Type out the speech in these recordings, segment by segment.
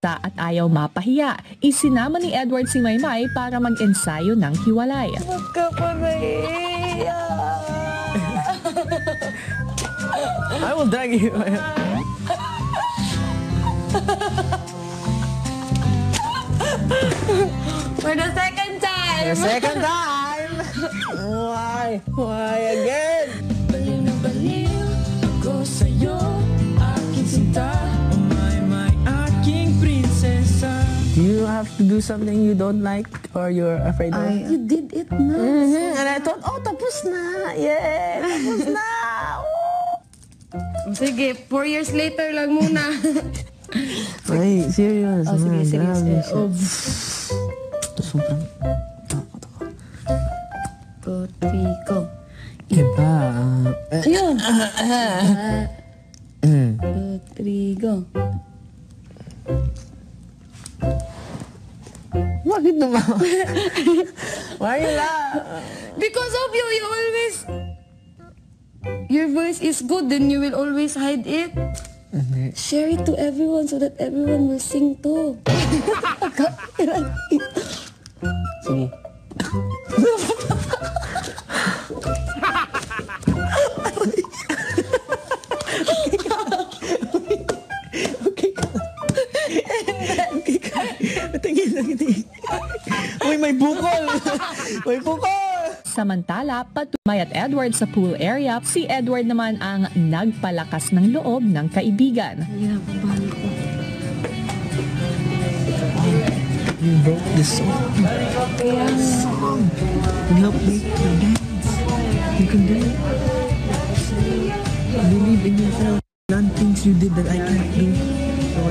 at ayaw mapahiya, isinama ni Edward si Maymay para mag-ensayo ng hiwalay. Huwag ka pa nahiya. I will drag you. For the second time. The second time. Why again? Baliw na baliw ako sa'yo, aking sinta. My aking prinsesa. Do you have to do something you don't like or you're afraid of? You did it na. And I thought, oh, tapos na. Yeah, tapos na. Sige, 4 years later lang muna. Ay, serious. Oh, sige, serious. Sobrang... Putriko. Iba. Ayun. Putriko. Bakit naman? Why you laugh? Because of you, you always... Your voice is good, then you will always hide it. Share it to everyone so that everyone will sing too. Sige. Tingin. Uy, may bukol! May bukol! Samantala, patumay at Edward sa pool area, si Edward naman ang nagpalakas ng loob ng kaibigan. You wrote this song. You helped me dance. You can do it. Believe in yourself. None things you did that I can't do. So,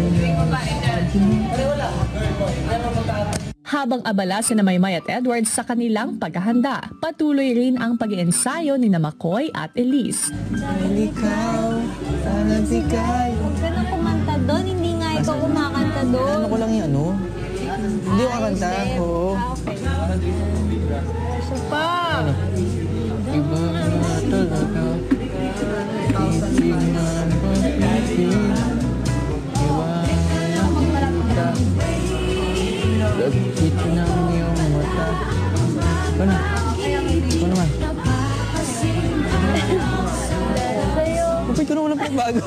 Habang abala si Maymay at Edward sa kanilang paghahanda, patuloy rin ang pag-iensayo ni McCoy at Elise. dahil ikaw, sana sikay. Huwag ka nang kumanta doon, hindi nga ikaw kumakanta doon. Ano ko lang yung ano? Hindi ko kakanta. Oo. Isa pa. Iba na talaga. Itingnan pag-ibig. Iwanan kita. Lagkit ng iyong mata. Ikaw na. Ikaw naman. Kapit ko na walang pagbago.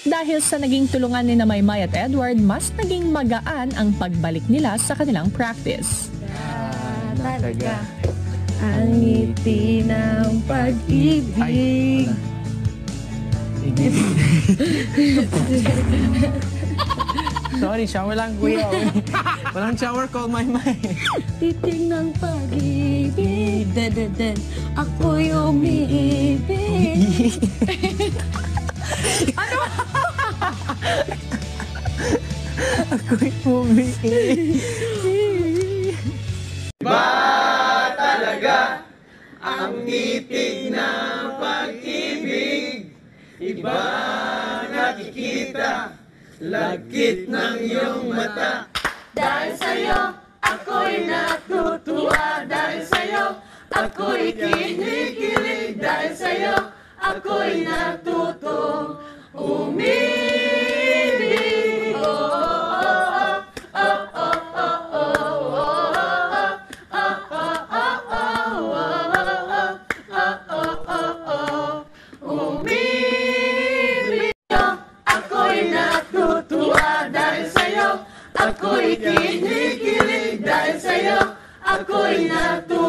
Dahil sa naging tulungan ni Maymay at Edward, mas naging magaan ang pagbalik nila sa kanilang practice. Talaga ang ngiti ng pag-ibig. Sorry, shower lang kuya. Walang shower, call Maymay. Titing ng pag-ibig. Dadadad, ako'y umiibig. Ako'y umiibig. Ba talaga ang titig ng pag-ibig? Iba nakikita, lagkit ng iyong mata. Dahil sa'yo, ako'y natutuwa. Dahil sa'yo, ako'y kinikilig. Dahil sa'yo, ako'y natutong umibig. Umibig. Ako'y natutuwa. Dahil sa'yo, ako'y kinikilig. Dahil sa'yo, ako'y natutuwa.